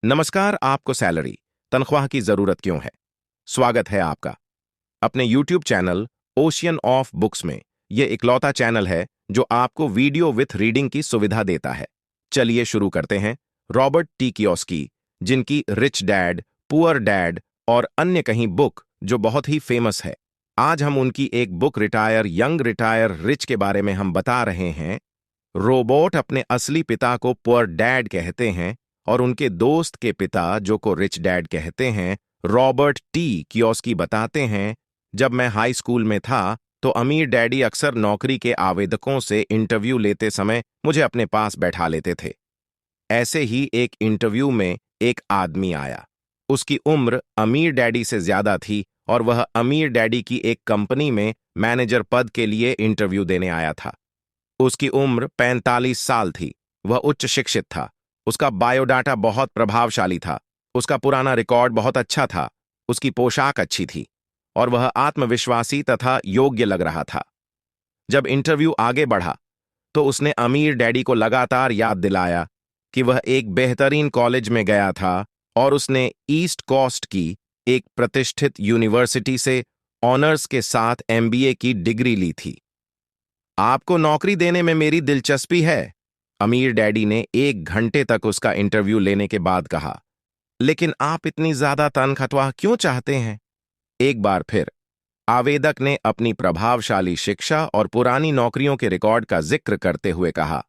नमस्कार। आपको सैलरी तनख्वाह की जरूरत क्यों है? स्वागत है आपका अपने YouTube channel ocean of books में। यह इकलौता चैनल है जो आपको वीडियो विथ रीडिंग की सुविधा देता है। चलिए शुरू करते हैं। रॉबर्ट टी कियोस्की, जिनकी रिच डैड पुअर डैड और अन्य कहीं बुक जो बहुत ही फेमस है, आज हम उनकी एक book retire young retire rich के बारे में हम बता रहे हैं। रोबोट अपने असली पिता को पुअर डैड कहते हैं और उनके दोस्त के पिता जो को रिच डैड कहते हैं, रॉबर्ट टी कियोस्की बताते हैं, जब मैं हाई स्कूल में था तो अमीर डैडी अक्सर नौकरी के आवेदकों से इंटरव्यू लेते समय मुझे अपने पास बैठा लेते थे। ऐसे ही एक इंटरव्यू में एक आदमी आया। उसकी उम्र अमीर डैडी से ज्यादा थी और वह अमीर डैडी की एक कंपनी में मैनेजर पद के लिए इंटरव्यू देने आया था। उसकी उम्र 45 साल थी। वह उच्च शिक्षित था। उसका बायोडाटा बहुत प्रभावशाली था। उसका पुराना रिकॉर्ड बहुत अच्छा था। उसकी पोशाक अच्छी थी और वह आत्मविश्वासी तथा योग्य लग रहा था। जब इंटरव्यू आगे बढ़ा तो उसने अमीर डैडी को लगातार याद दिलाया कि वह एक बेहतरीन कॉलेज में गया था और उसने ईस्ट कोस्ट की एक प्रतिष्ठित यूनिवर्सिटी से ऑनर्स के साथ MBA की डिग्री ली थी। आपको नौकरी देने में मेरी दिलचस्पी है, अमीर डैडी ने 1 घंटे तक उसका इंटरव्यू लेने के बाद कहा। लेकिन आप इतनी ज्यादा तनख्वाह क्यों चाहते हैं? एक बार फिर आवेदक ने अपनी प्रभावशाली शिक्षा और पुरानी नौकरियों के रिकॉर्ड का जिक्र करते हुए कहा,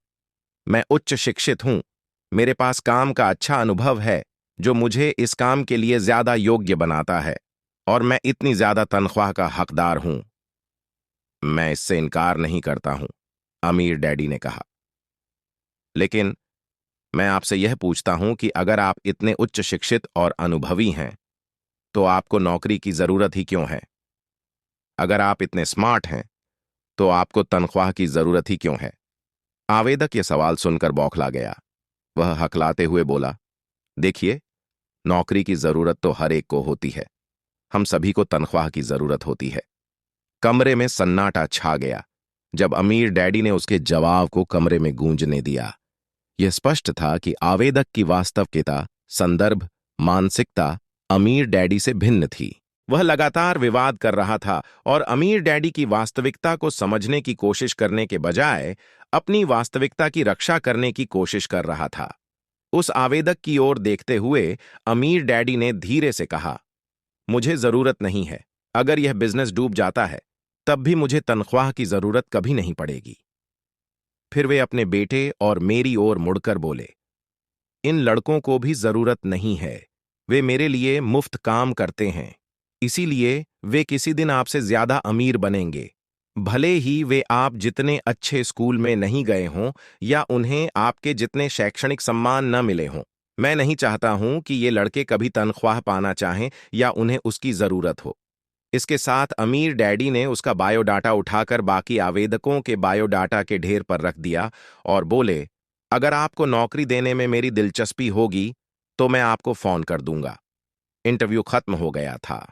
मैं उच्च शिक्षित हूं, मेरे पास काम का अच्छा अनुभव है जो मुझे इस काम के लिए ज्यादा योग्य बनाता है और मैं इतनी ज्यादा तनख्वाह का हकदार हूं। मैं इससे इनकार नहीं करता हूं, अमीर डैडी ने कहा। लेकिन मैं आपसे यह पूछता हूं कि अगर आप इतने उच्च शिक्षित और अनुभवी हैं तो आपको नौकरी की जरूरत ही क्यों है? अगर आप इतने स्मार्ट हैं तो आपको तनख्वाह की जरूरत ही क्यों है? आवेदक यह सवाल सुनकर बौखला गया। वह हकलाते हुए बोला, देखिए, नौकरी की जरूरत तो हर एक को होती है। हम सभी को तनख्वाह की जरूरत होती है। कमरे में सन्नाटा छा गया जब अमीर डैडी ने उसके जवाब को कमरे में गूंजने दिया। यह स्पष्ट था कि आवेदक की वास्तविकता, संदर्भ, मानसिकता अमीर डैडी से भिन्न थी। वह लगातार विवाद कर रहा था और अमीर डैडी की वास्तविकता को समझने की कोशिश करने के बजाय अपनी वास्तविकता की रक्षा करने की कोशिश कर रहा था। उस आवेदक की ओर देखते हुए अमीर डैडी ने धीरे से कहा, मुझे जरूरत नहीं है। अगर यह बिजनेस डूब जाता है तब भी मुझे तनख्वाह की जरूरत कभी नहीं पड़ेगी। फिर वे अपने बेटे और मेरी ओर मुड़कर बोले, इन लड़कों को भी जरूरत नहीं है। वे मेरे लिए मुफ्त काम करते हैं, इसीलिए वे किसी दिन आपसे ज्यादा अमीर बनेंगे। भले ही वे आप जितने अच्छे स्कूल में नहीं गए हों या उन्हें आपके जितने शैक्षणिक सम्मान न मिले हों। मैं नहीं चाहता हूं कि ये लड़के कभी तनख्वाह पाना चाहें या उन्हें उसकी जरूरत हो। इसके साथ अमीर डैडी ने उसका बायोडाटा उठाकर बाकी आवेदकों के बायोडाटा के ढेर पर रख दिया और बोले, अगर आपको नौकरी देने में मेरी दिलचस्पी होगी तो मैं आपको फोन कर दूंगा। इंटरव्यू खत्म हो गया था।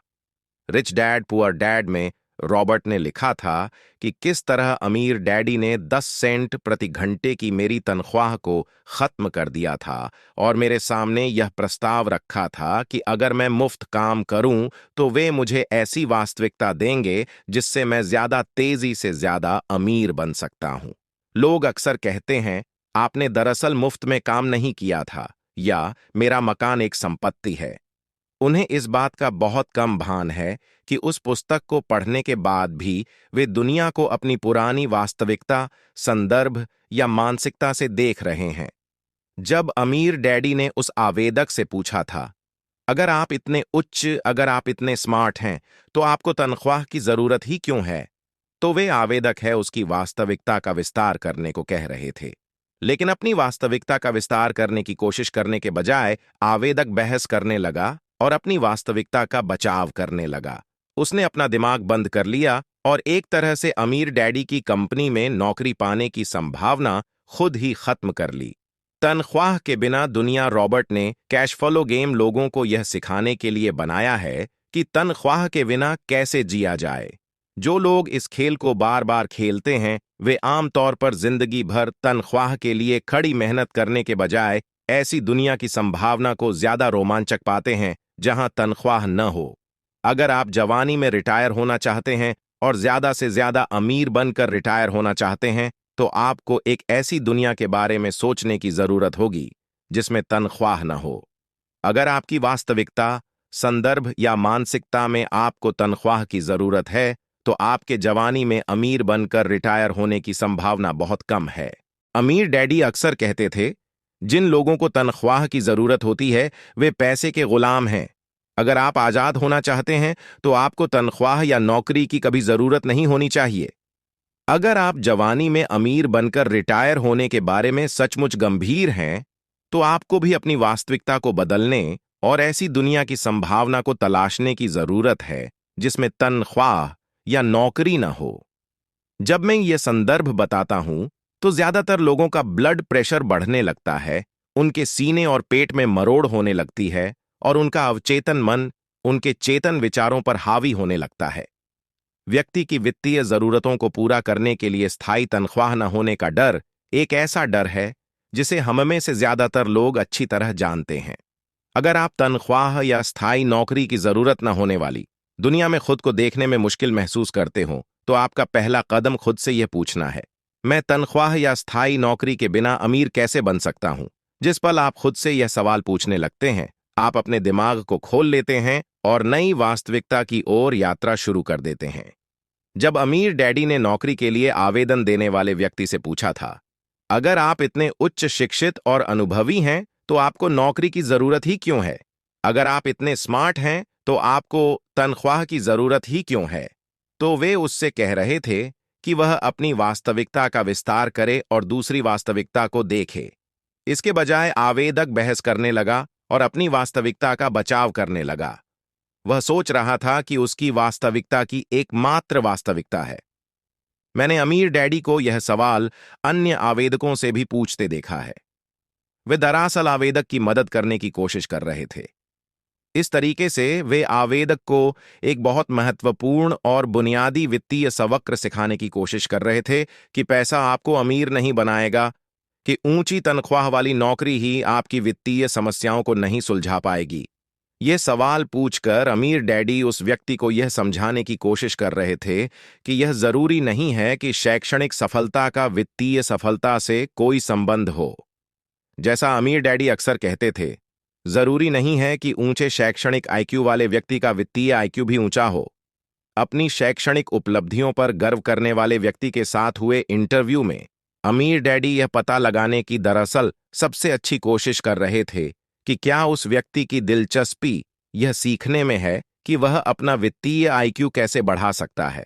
रिच डैड पुअर डैड में रॉबर्ट ने लिखा था कि किस तरह अमीर डैडी ने 10 सेंट प्रति घंटे की मेरी तनख्वाह को खत्म कर दिया था और मेरे सामने यह प्रस्ताव रखा था कि अगर मैं मुफ्त काम करूं तो वे मुझे ऐसी वास्तविकता देंगे जिससे मैं ज्यादा तेजी से ज्यादा अमीर बन सकता हूं। लोग अक्सर कहते हैं, आपने दरअसल मुफ्त में काम नहीं किया था, या मेरा मकान एक संपत्ति है। उन्हें इस बात का बहुत कम भान है कि उस पुस्तक को पढ़ने के बाद भी वे दुनिया को अपनी पुरानी वास्तविकता, संदर्भ या मानसिकता से देख रहे हैं। जब अमीर डैडी ने उस आवेदक से पूछा था, अगर आप इतने स्मार्ट हैं तो आपको तनख्वाह की जरूरत ही क्यों है, तो वे आवेदक है उसकी वास्तविकता का विस्तार करने को कह रहे थे। लेकिन अपनी वास्तविकता का विस्तार करने की कोशिश करने के बजाय आवेदक बहस करने लगा और अपनी वास्तविकता का बचाव करने लगा। उसने अपना दिमाग बंद कर लिया और एक तरह से अमीर डैडी की कंपनी में नौकरी पाने की संभावना खुद ही खत्म कर ली। तनख्वाह के बिना दुनिया रॉबर्ट ने कैश फ्लो गेम लोगों को यह सिखाने के लिए बनाया है कि तनख्वाह के बिना कैसे जिया जाए। जो लोग इस खेल को बार बार खेलते हैं वे आमतौर पर जिंदगी भर तनख्वाह के लिए कड़ी मेहनत करने के बजाय ऐसी दुनिया की संभावना को ज्यादा रोमांचक पाते हैं जहां तनख्वाह न हो। अगर आप जवानी में रिटायर होना चाहते हैं और ज्यादा से ज्यादा अमीर बनकर रिटायर होना चाहते हैं, तो आपको एक ऐसी दुनिया के बारे में सोचने की जरूरत होगी जिसमें तनख्वाह न हो। अगर आपकी वास्तविकता, संदर्भ या मानसिकता में आपको तनख्वाह की जरूरत है, तो आपके जवानी में अमीर बनकर रिटायर होने की संभावना बहुत कम है। अमीर डैडी अक्सर कहते थे, जिन लोगों को तनख्वाह की जरूरत होती है वे पैसे के गुलाम हैं। अगर आप आजाद होना चाहते हैं तो आपको तनख्वाह या नौकरी की कभी जरूरत नहीं होनी चाहिए। अगर आप जवानी में अमीर बनकर रिटायर होने के बारे में सचमुच गंभीर हैं, तो आपको भी अपनी वास्तविकता को बदलने और ऐसी दुनिया की संभावना को तलाशने की जरूरत है जिसमें तनख्वाह या नौकरी न हो। जब मैं ये संदर्भ बताता हूं तो ज्यादातर लोगों का ब्लड प्रेशर बढ़ने लगता है, उनके सीने और पेट में मरोड़ होने लगती है और उनका अवचेतन मन उनके चेतन विचारों पर हावी होने लगता है। व्यक्ति की वित्तीय जरूरतों को पूरा करने के लिए स्थायी तनख्वाह न होने का डर एक ऐसा डर है जिसे हम में से ज्यादातर लोग अच्छी तरह जानते हैं। अगर आप तनख्वाह या स्थायी नौकरी की जरूरत न होने वाली दुनिया में खुद को देखने में मुश्किल महसूस करते हो, तो आपका पहला कदम खुद से यह पूछना है, मैं तनख्वाह या स्थायी नौकरी के बिना अमीर कैसे बन सकता हूं? जिस पल आप खुद से यह सवाल पूछने लगते हैं, आप अपने दिमाग को खोल लेते हैं और नई वास्तविकता की ओर यात्रा शुरू कर देते हैं। जब अमीर डैडी ने नौकरी के लिए आवेदन देने वाले व्यक्ति से पूछा था, अगर आप इतने उच्च शिक्षित और अनुभवी हैं तो आपको नौकरी की जरूरत ही क्यों है? अगर आप इतने स्मार्ट हैं तो आपको तनख्वाह की जरूरत ही क्यों है? तो वे उससे कह रहे थे कि वह अपनी वास्तविकता का विस्तार करे और दूसरी वास्तविकता को देखे। इसके बजाय आवेदक बहस करने लगा और अपनी वास्तविकता का बचाव करने लगा। वह सोच रहा था कि उसकी वास्तविकता की एकमात्र वास्तविकता है। मैंने अमीर डैडी को यह सवाल अन्य आवेदकों से भी पूछते देखा है। वे दरअसल आवेदक की मदद करने की कोशिश कर रहे थे। इस तरीके से वे आवेदक को एक बहुत महत्वपूर्ण और बुनियादी वित्तीय सवक्र सिखाने की कोशिश कर रहे थे कि पैसा आपको अमीर नहीं बनाएगा, कि ऊंची तनख्वाह वाली नौकरी ही आपकी वित्तीय समस्याओं को नहीं सुलझा पाएगी। ये सवाल पूछकर अमीर डैडी उस व्यक्ति को यह समझाने की कोशिश कर रहे थे कि यह जरूरी नहीं है कि शैक्षणिक सफलता का वित्तीय सफलता से कोई संबंध हो। जैसा अमीर डैडी अक्सर कहते थे, जरूरी नहीं है कि ऊंचे शैक्षणिक आईक्यू वाले व्यक्ति का वित्तीय आईक्यू भी ऊंचा हो। अपनी शैक्षणिक उपलब्धियों पर गर्व करने वाले व्यक्ति के साथ हुए इंटरव्यू में अमीर डैडी यह पता लगाने की दरअसल सबसे अच्छी कोशिश कर रहे थे कि क्या उस व्यक्ति की दिलचस्पी यह सीखने में है कि वह अपना वित्तीय आईक्यू कैसे बढ़ा सकता है।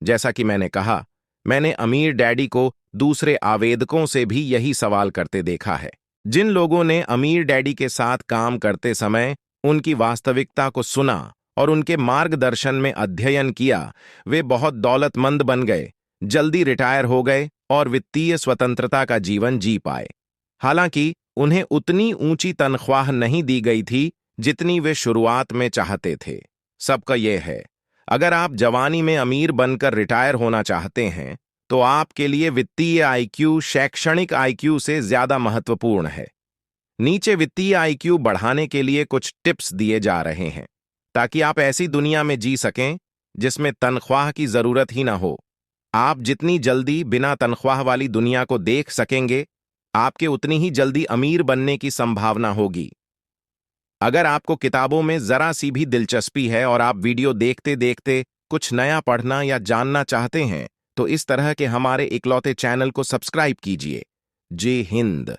जैसा कि मैंने कहा, मैंने अमीर डैडी को दूसरे आवेदकों से भी यही सवाल करते देखा है। जिन लोगों ने अमीर डैडी के साथ काम करते समय उनकी वास्तविकता को सुना और उनके मार्गदर्शन में अध्ययन किया, वे बहुत दौलतमंद बन गए, जल्दी रिटायर हो गए और वित्तीय स्वतंत्रता का जीवन जी पाए। हालांकि उन्हें उतनी ऊंची तनख्वाह नहीं दी गई थी जितनी वे शुरुआत में चाहते थे। सबका यह है, अगर आप जवानी में अमीर बनकर रिटायर होना चाहते हैं तो आपके लिए वित्तीय आईक्यू शैक्षणिक आईक्यू से ज्यादा महत्वपूर्ण है। नीचे वित्तीय आईक्यू बढ़ाने के लिए कुछ टिप्स दिए जा रहे हैं ताकि आप ऐसी दुनिया में जी सकें जिसमें तनख्वाह की जरूरत ही ना हो। आप जितनी जल्दी बिना तनख्वाह वाली दुनिया को देख सकेंगे, आपके उतनी ही जल्दी अमीर बनने की संभावना होगी। अगर आपको किताबों में जरा सी भी दिलचस्पी है और आप वीडियो देखते देखते कुछ नया पढ़ना या जानना चाहते हैं, तो इस तरह के हमारे इकलौते चैनल को सब्सक्राइब कीजिए। जय हिंद।